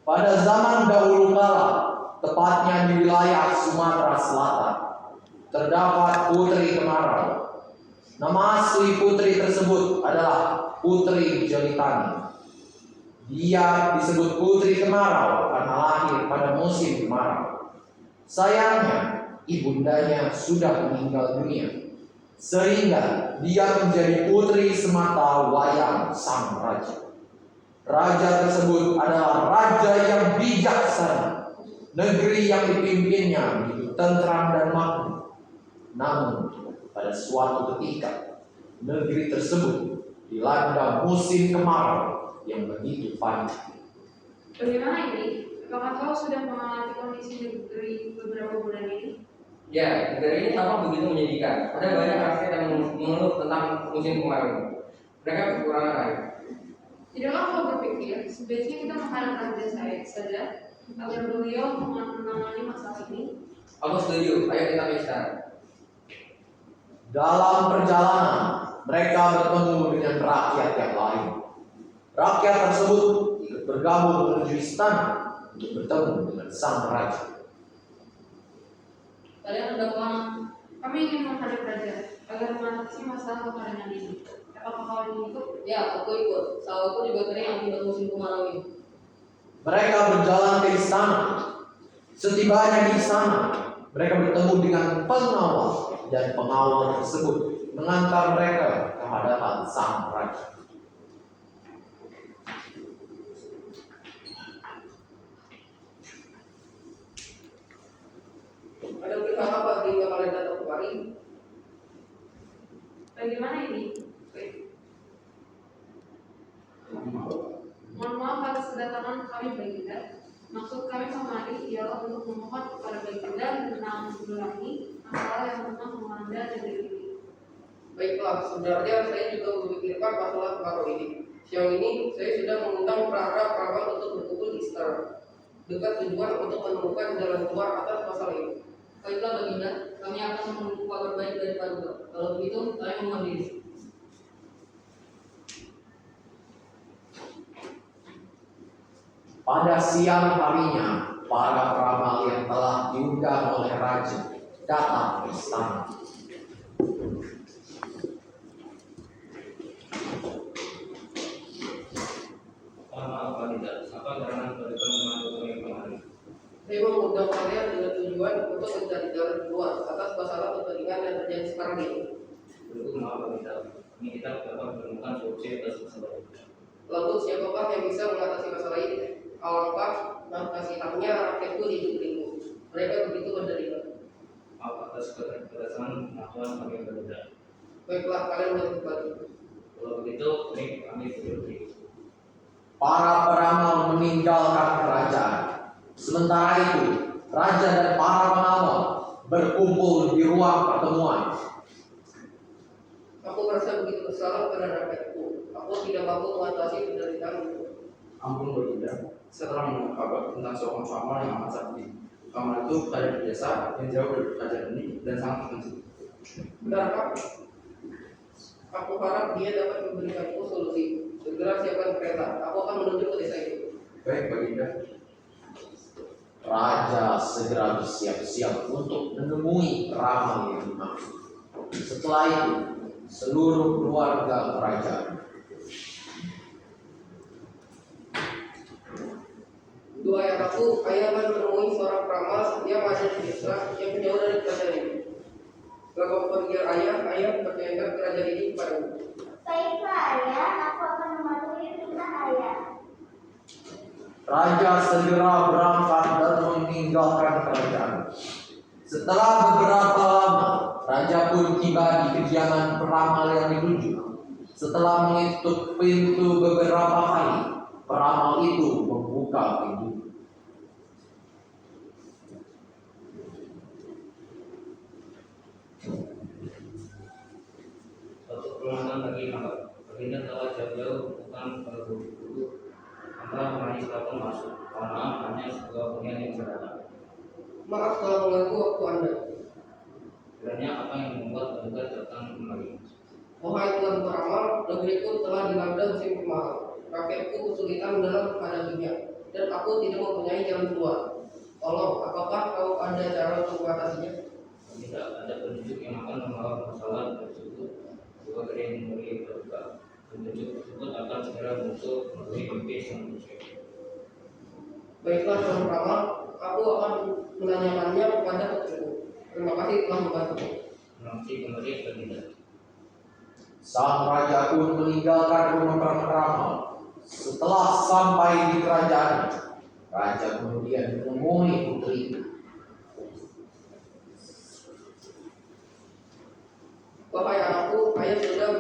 Pada zaman dahulu kala, tepatnya di wilayah Sumatera Selatan, terdapat putri kemarau. Nama asli putri tersebut adalah Putri Jelitani. Dia disebut putri kemarau karena lahir pada musim kemarau. Sayangnya, ibundanya sudah meninggal dunia, sehingga dia menjadi putri semata wayang sang raja. Raja tersebut adalah raja yang bijaksana. Negeri yang dipimpinnya begitu tentram dan makmur. Namun, pada suatu ketika, negeri tersebut dilanda musim kemarau yang begitu panjang. Bagaimana ini? Apakah kau sudah mengalami kondisi negeri beberapa bulan ini? Ya, negeri ini tampak begitu menyedihkan. Ada banyak rakyat yang mengeluh tentang musim kemarau. Mereka kekurangan air. Tidakkah kau berpikir sebaiknya kita menghadap raja saya saja agar beliau menangani masalah ini? Aku setuju, ayo kita ke istana. Dalam perjalanan, mereka bertemu dengan rakyat yang lain. Rakyat tersebut ikut bergabung menuju istana untuk bertemu dengan sang raja. Kalian sudah kemana? Kami ingin menghadap raja agar mengatasi masalah kekeringan ini. Apakah kau ingin ikut? Ya, aku ikut. Sawahku juga kering akibat musim kemarau ini. Mereka berjalan ke istana. Setibanya di istana, mereka bertemu dengan pengawal, dan pengawal tersebut mengantar mereka ke hadapan sang raja. Ada berita apa hingga kalian datang kemari? Bagaimana ini? Mohon maaf atas kedatangan kami Baginda. Maksud kami kemari ialah untuk memohon kepada Baginda menanggulangi masalah yang tengah melanda negeri ini. Baiklah, sebenarnya saya juga memikirkan masalah kemarau ini. Siang ini saya sudah mengundang para peramal untuk berkumpul di istana dengan tujuan untuk menemukan jalan keluar atas masalah ini. Baiklah Baginda, kami akan menunggu kabar baik dari Paduka. Kalau begitu, kami mohon diri. Pada siang harinya, para peramal yang telah diundang oleh raja datang ke istana. Maaf Baginda, apa garangan Paduka memanggil kami kemarin? Saya mengundang kalian dengan tujuan untuk mencari jalan keluar atas masalah kekeringan yang terjadi sekarang ini. Berikut maaf Baginda, ini kita dapat menemukan solusi atas masalah ini. Lalu siapakah yang bisa mengatasi masalah ini? Alangkah kasihannya rakyatku di negeriku. Mereka begitu menderita. Maaf atas keterbatasan kemampuan kami berbeda. Baiklah, kalian boleh kembali. Kalau begitu, kami pergi. Para peramal meninggalkan kerajaan. Sementara itu, raja dan para pengawal berkumpul di ruang pertemuan. Aku merasa begitu bersalah pada rakyatku. Aku tidak mampu mengatasi penderitaanku. Ampun Baginda, setelah mendengar kabar tentang seorang peramal yang amat sakti. Peramal itu berada di desa yang jauh dari kerajaan ini dan sangat terpencil. Benarkah? Aku harap dia dapat memberikanku solusi. Segera siapkan kereta. Aku akan menuju ke desa itu. Baik Baginda. Raja segera bersiap-siap untuk menemui peramal yang dimaksud. Setelah itu, seluruh keluarga kerajaan. Dua ayahku, ayah akan menemui seorang peramal yang ada di desa yang jauh dari kerajaan ini. Setelah pergi ayah percayakan kerajaan ini kepadamu. Baiklah ayah, aku akan mematuhi perintah ayah. Raja segera berangkat dan meninggalkan kerajaan. Setelah beberapa lama, raja pun tiba di kediaman peramal yang dituju. Setelah mengetuk pintu beberapa kali, peramal itu membuka pintu. Suatu permohonan bagi hamba. Baginda telah jauh-jauh bukan berburu. Hamba meraih silakan masuk. Mohon maaf hanya sebuah hunian yang sederhana. Maaf telah mengganggu waktu Anda. Kiranya apa yang membuat Paduka datang kemari? Wahai Tuan peramal, negeriku telah dilanda musim kemarau. rakyatku kesulitan dalam menghadapinya, dan aku tidak mempunyai jalan keluar. Tolong, apakah kau ada cara untuk mengatasinya? Tidak ada petunjuk yang akan membawa masalah tersebut. Juga dari memberi terbuka. Petunjuk tersebut akan segera muncul melalui mimpi sang manusia. Baiklah, Tuan Peramal, aku akan menanyakannya kepada putriku. Terima kasih telah membantu. Nanti kembali ke kita. Sang raja pun meninggalkan rumah ramal. Setelah sampai di kerajaan, raja kemudian menemui putrinya. Wahai anakku, ayah sudah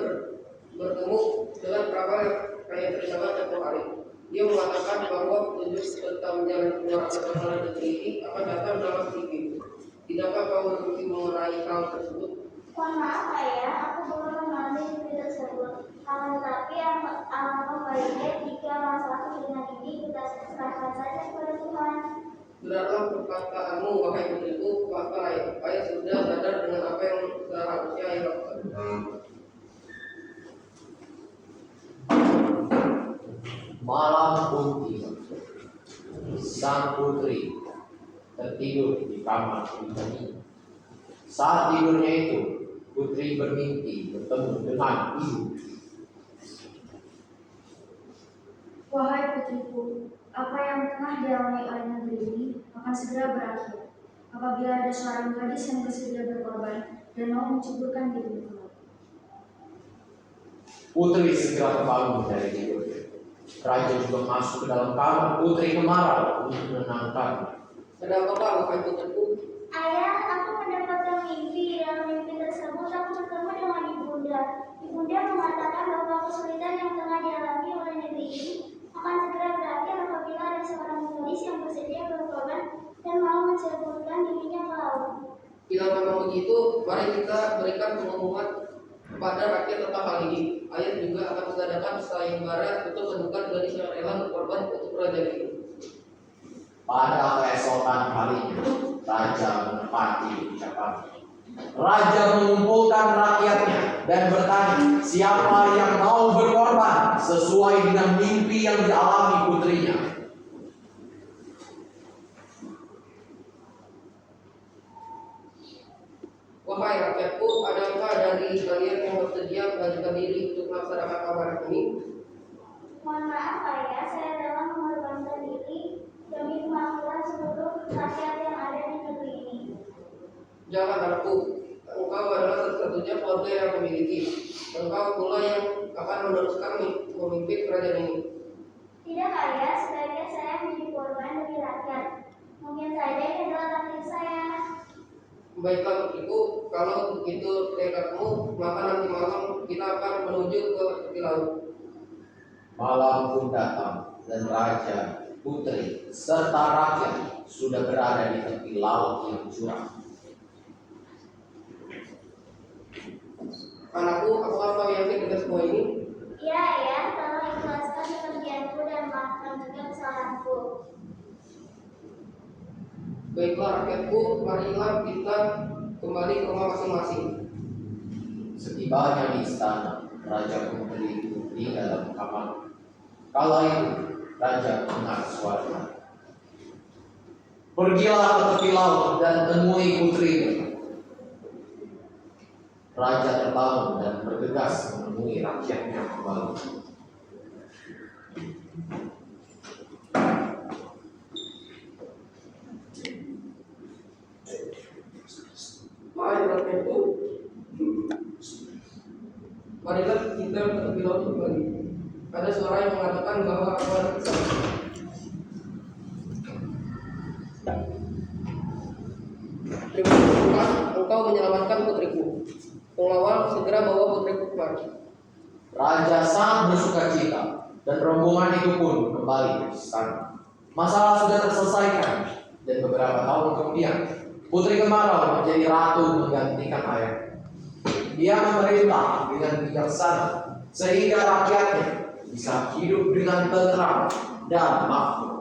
bertemu dengan peramal yang ayah ceritakan tempoh hari. Dia mengatakan bahwa petunjuk tentang jalan keluar atas masalah negeri ini akan datang dalam mimpi. Tidakkah kau bermimpi mengenai hal tersebut? Mohon maaf ayah, aku belum mengalami mimpi tersebut. Akan tetapi alangkah baiknya jika masalahku dengan ini kita serahkan saja kepada Tuhan. Benarlah perkataanmu, wahai putriku, maka ayah sudah sadar dengan apa yang seharusnya ayah lakukan. Malam pun tiba. Sang putri tertidur di kamar pribadinya. Saat tidurnya itu, putri bermimpi bertemu dengan ibu. Wahai putriku, apa yang tengah dialami oleh negeri ini akan segera berakhir apabila ada seorang gadis yang bersedia berkorban dan mau menceburkan diri ke laut. Putri segera terbangun dari tidurnya. Raja juga masuk ke dalam kamar putri kemarau untuk menenangkannya. Ada apa, wahai putriku? Ayah, aku mendapatkan mimpi. Dalam mimpi tersebut aku bertemu dengan ibunda. Ibunda mengatakan bahwa kesulitan yang tengah dialami oleh negeri ini akan segera berakhir apabila ada seorang gadis yang bersedia berkorban dan mau menceburkan dirinya ke laut. Bila memang begitu, mari kita berikan pengumuman kepada rakyat tentang hal ini. Ayah juga akan mengadakan sayembara untuk menemukan gadis yang rela berkorban untuk kerajaan ini. Pada keesokan harinya, raja menepati ucapannya. Raja mengumpulkan rakyatnya dan bertanya, siapa yang mau berkorban sesuai dengan mimpi yang dialami putrinya. Wahai rakyatku, adakah dari kalian yang bersedia mengajukan diri untuk melaksanakan amanah ini? Mohon maaf ayah, saya telah mengorbankan diri demi kemakmuran seluruh rakyat yang ada di negeri ini. Jangan anakku, engkau adalah satu-satunya keluarga yang memiliki. Engkau pula yang akan meneruskan memimpin kerajaan ini. Tidak ayah, sebaiknya saya menjadi korban demi rakyat. Mungkin saja ini adalah takdir saya. Baiklah putriku, kalau begitu tekadmu, maka nanti malam kita akan menuju ke tepi laut. Malam pun datang dan raja, putri, serta rakyat sudah berada di tepi laut yang curam. Anakku, apakah kau yakin dengan semua ini? Iya ayah, tolong ikhlaskan pekerjaanku dan maafkan juga kesalahanku. Baiklah rakyatku, marilah kita kembali ke rumah masing-masing. Setibanya di istana, raja putri tinggal dalam kamar. Kala itu, raja mendengar suara. Pergilah ke tepi laut dan temui putrimu. Raja terbangun dan bergegas menemui rakyatnya kembali. Wahai rakyatku, marilah kita ke tepi laut kembali. Ada suara yang mengatakan bahwa aku ada kesalahan. Terima kasih Tuhan, engkau menyelamatkan putriku. Pengawal segera bawa putriku kemari. Raja sangat bersuka cita dan rombongan itu pun kembali ke istana. Masalah sudah terselesaikan dan beberapa tahun kemudian putri kemarau menjadi ratu menggantikan ayah. Dia memerintah dengan bijaksana sehingga rakyatnya bisa hidup dengan tenteram dan makmur.